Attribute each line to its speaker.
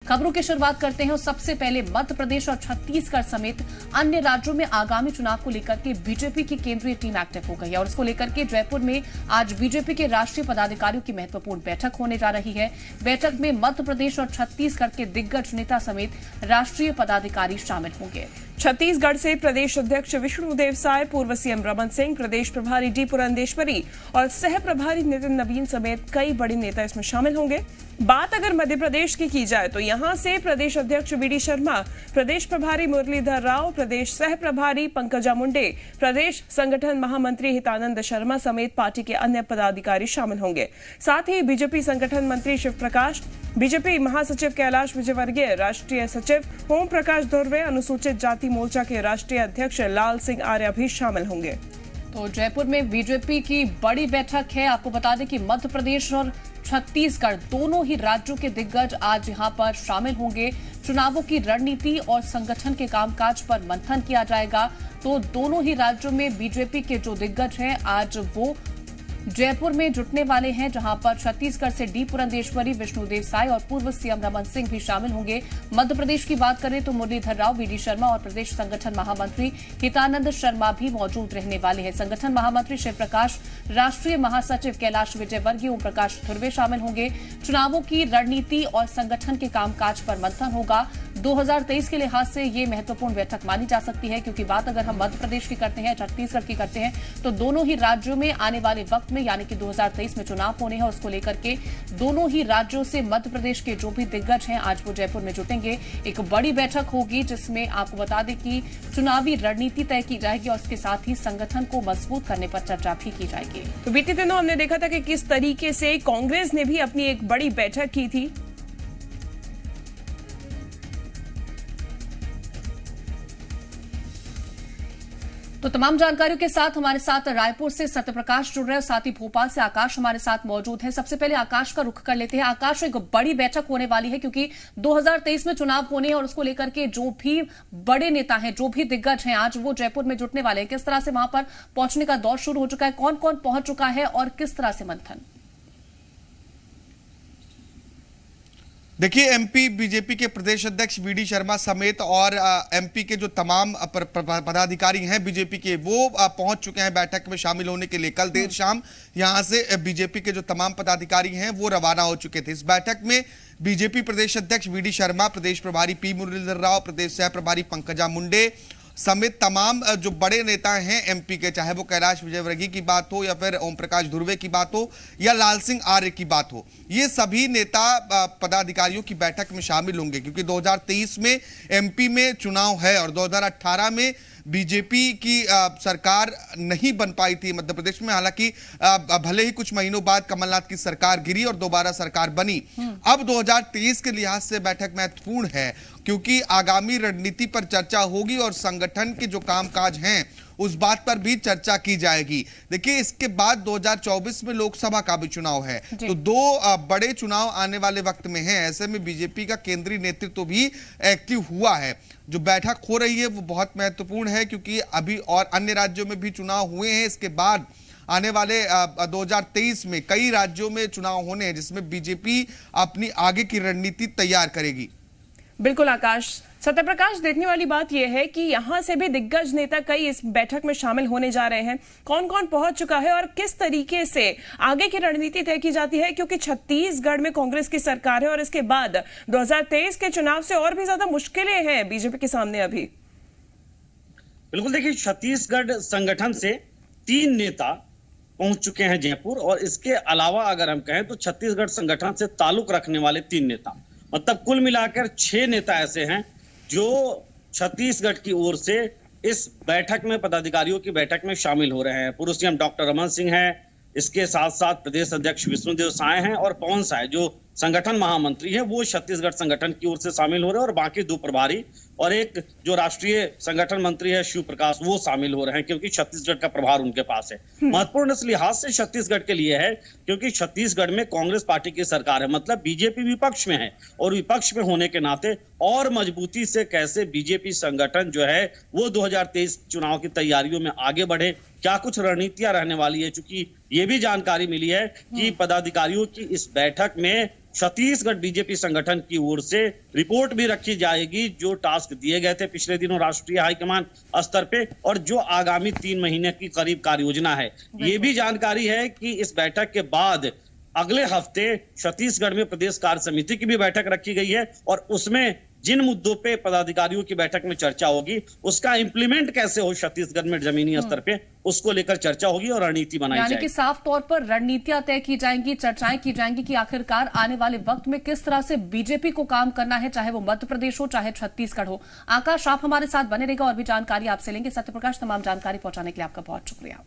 Speaker 1: खबरों की शुरुआत करते हैं और सबसे पहले मध्य प्रदेश और छत्तीसगढ़ समेत अन्य राज्यों में आगामी चुनाव को लेकर के बीजेपी की केंद्रीय टीम एक्टिव हो गई है और इसको लेकर के जयपुर में आज बीजेपी के राष्ट्रीय पदाधिकारियों की महत्वपूर्ण बैठक होने जा रही है। बैठक में मध्य प्रदेश और छत्तीसगढ़ के दिग्गज नेता समेत राष्ट्रीय पदाधिकारी शामिल होंगे।
Speaker 2: छत्तीसगढ़ से प्रदेश अध्यक्ष विष्णुदेव साय, पूर्व सीएम रमन सिंह, प्रदेश प्रभारी डी पुरंदेश्वरी और सह प्रभारी नितिन नवीन समेत कई बड़े नेता इसमें शामिल होंगे। बात अगर मध्य प्रदेश की जाए तो यहां से प्रदेश अध्यक्ष वीडी शर्मा, प्रदेश प्रभारी मुरलीधर राव, प्रदेश सह प्रभारी पंकजा मुंडे, प्रदेश संगठन महामंत्री हितानंद शर्मा समेत पार्टी के अन्य पदाधिकारी शामिल होंगे। साथ ही बीजेपी संगठन मंत्री शिव प्रकाश, बीजेपी महासचिव कैलाश विजयवर्गीय, राष्ट्रीय सचिव ओम प्रकाश धुर्वे, अनुसूचित जाति मोर्चा के राष्ट्रीय अध्यक्ष लाल सिंह आर्य भी शामिल होंगे।
Speaker 1: तो जयपुर में बीजेपी की बड़ी बैठक है। आपको बता दें कि मध्य प्रदेश और छत्तीसगढ़ दोनों ही राज्यों के दिग्गज आज यहां पर शामिल होंगे। चुनावों की रणनीति और संगठन के कामकाज पर मंथन किया जाएगा। तो दोनों ही राज्यों में बीजेपी के जो दिग्गज हैं आज वो जयपुर में जुटने वाले हैं, जहां पर छत्तीसगढ़ से डी पुरंदेश्वरी, विष्णुदेव साय और पूर्व सीएम रमन सिंह भी शामिल होंगे। मध्य प्रदेश की बात करें तो मुरलीधर राव, वीडी शर्मा और प्रदेश संगठन महामंत्री हितानंद शर्मा भी मौजूद रहने वाले हैं। संगठन महामंत्री शिव प्रकाश, राष्ट्रीय महासचिव कैलाश विजयवर्गीय, ओम प्रकाश धुर्वे शामिल होंगे। चुनावों की रणनीति और संगठन के कामकाज पर मंथन होगा। 2023 के लिहाज से ये महत्वपूर्ण बैठक मानी जा सकती है, क्योंकि बात अगर हम मध्य प्रदेश की करते हैं, छत्तीसगढ़ की करते हैं, तो दोनों ही राज्यों में आने वाले वक्त में यानी कि 2023 में चुनाव होने हैं। उसको लेकर के दोनों ही राज्यों से मध्य प्रदेश के जो भी दिग्गज हैं आज वो जयपुर में जुटेंगे। एक बड़ी बैठक होगी जिसमें आपको बता दें कि चुनावी रणनीति तय की जाएगी और इसके साथ ही संगठन को मजबूत करने पर चर्चा भी की जाएगी।
Speaker 2: तो बीते दिनों हमने देखा था कि किस तरीके से कांग्रेस ने भी अपनी एक बड़ी बैठक की थी।
Speaker 1: तो तमाम जानकारियों के साथ हमारे साथ रायपुर से सत्यप्रकाश जुड़ रहे हैं और साथ ही भोपाल से आकाश हमारे साथ मौजूद हैं। सबसे पहले आकाश का रुख कर लेते हैं। आकाश, एक बड़ी बैठक होने वाली है क्योंकि 2023 में चुनाव होने हैं और उसको लेकर के जो भी बड़े नेता हैं, जो भी दिग्गज हैं, आज वो जयपुर में जुटने वाले हैं। किस तरह से वहां पर पहुंचने का दौर शुरू हो चुका है, कौन कौन पहुंच चुका है और किस तरह से मंथन?
Speaker 3: देखिए, एमपी बीजेपी के प्रदेश अध्यक्ष वीडी शर्मा समेत और एमपी के जो तमाम पदाधिकारी हैं बीजेपी के, वो पहुंच चुके हैं बैठक में शामिल होने के लिए। कल देर शाम यहां से बीजेपी के जो तमाम पदाधिकारी हैं वो रवाना हो चुके थे। इस बैठक में बीजेपी प्रदेश अध्यक्ष वीडी शर्मा, प्रदेश प्रभारी पी मुरलीधर राव, प्रदेश सह प्रभारी पंकजा मुंडे समेत तमाम जो बड़े नेता हैं एमपी के, चाहे वो कैलाश विजयवर्गीय की बात हो या फिर ओम प्रकाश धुर्वे की बात हो या लाल सिंह आर्य की बात हो, ये सभी नेता पदाधिकारियों की बैठक में शामिल होंगे। क्योंकि 2023 में एमपी में चुनाव है और 2018 में बीजेपी की सरकार नहीं बन पाई थी मध्य प्रदेश में। हालांकि भले ही कुछ महीनों बाद कमलनाथ की सरकार गिरी और दोबारा सरकार बनी। अब 2023 के लिहाज से बैठक महत्वपूर्ण है क्योंकि आगामी रणनीति पर चर्चा होगी और संगठन के जो कामकाज हैं उस बात पर भी चर्चा की जाएगी। देखिए, इसके बाद 2024 में लोकसभा का भी चुनाव है, तो दो बड़े चुनाव आने वाले वक्त में हैं। ऐसे में बीजेपी का केंद्रीय नेतृत्व भी एक्टिव हुआ है। जो बैठक हो रही है वो बहुत महत्वपूर्ण है क्योंकि अभी और अन्य राज्यों में भी चुनाव हुए हैं। इसके बाद आने वाले 2023 में कई राज्यों में चुनाव होने हैं जिसमें बीजेपी अपनी आगे की रणनीति तैयार करेगी।
Speaker 2: बिल्कुल आकाश। सत्यप्रकाश, देखने वाली बात यह है कि यहां से भी दिग्गज नेता कई इस बैठक में शामिल होने जा रहे हैं। कौन कौन पहुंच चुका है और किस तरीके से आगे की रणनीति तय की जाती है, क्योंकि छत्तीसगढ़ में कांग्रेस की सरकार है और इसके बाद 2023 के चुनाव से और भी ज्यादा मुश्किलें हैं बीजेपी के सामने अभी।
Speaker 4: बिल्कुल, देखिए, छत्तीसगढ़ संगठन से 3 नेता पहुंच चुके हैं जयपुर और इसके अलावा अगर हम कहें तो छत्तीसगढ़ संगठन से ताल्लुक रखने वाले 3 नेता, मतलब कुल मिलाकर 6 नेता ऐसे हैं जो छत्तीसगढ़ की ओर से इस बैठक में, पदाधिकारियों की बैठक में शामिल हो रहे हैं। पूर्व सीएम डॉक्टर रमन सिंह हैं, इसके साथ साथ प्रदेश अध्यक्ष विष्णुदेव साय हैं और पवन साय जो संगठन महामंत्री है वो छत्तीसगढ़ संगठन की ओर से शामिल हो रहे हैं और बाकी 2 प्रभारी और एक जो राष्ट्रीय संगठन मंत्री है शिव प्रकाश वो शामिल हो रहे हैं क्योंकि छत्तीसगढ़ का प्रभार उनके पास है। महत्वपूर्ण इस लिहाज से छत्तीसगढ़ के लिए है क्योंकि छत्तीसगढ़ में कांग्रेस पार्टी की सरकार है, मतलब बीजेपी विपक्ष में है और विपक्ष में होने के नाते और मजबूती से कैसे बीजेपी संगठन जो है वो 2023 चुनाव की तैयारियों में आगे बढ़े, क्या कुछ रणनीतियां रहने वाली है। चूंकि ये भी जानकारी मिली है कि पदाधिकारियों की इस बैठक में छत्तीसगढ़ बीजेपी संगठन की ओर से रिपोर्ट भी रखी जाएगी, जो टास्क दिए गए थे पिछले दिनों राष्ट्रीय हाईकमान स्तर पे, और जो आगामी 3 महीने की करीब कार्य योजना है। ये भी जानकारी है कि इस बैठक के बाद अगले हफ्ते छत्तीसगढ़ में प्रदेश कार्य समिति की भी बैठक रखी गई है, और उसमें जिन मुद्दों पे पदाधिकारियों की बैठक में चर्चा होगी, उसका इंप्लीमेंट कैसे हो छत्तीसगढ़ में जमीनी स्तर पे, उसको लेकर चर्चा होगी और रणनीति बनाई जाएगी।
Speaker 1: यानी कि साफ तौर पर रणनीतियां तय की जाएंगी, चर्चाएं की जाएंगी कि आखिरकार आने वाले वक्त में किस तरह से बीजेपी को काम करना है, चाहे वो मध्य प्रदेश हो चाहे छत्तीसगढ़ हो। आकाश, आप हमारे साथ बने रहेगा और भी जानकारी आपसे लेंगे। सत्यप्रकाश, तमाम जानकारी पहुंचाने के लिए आपका बहुत शुक्रिया।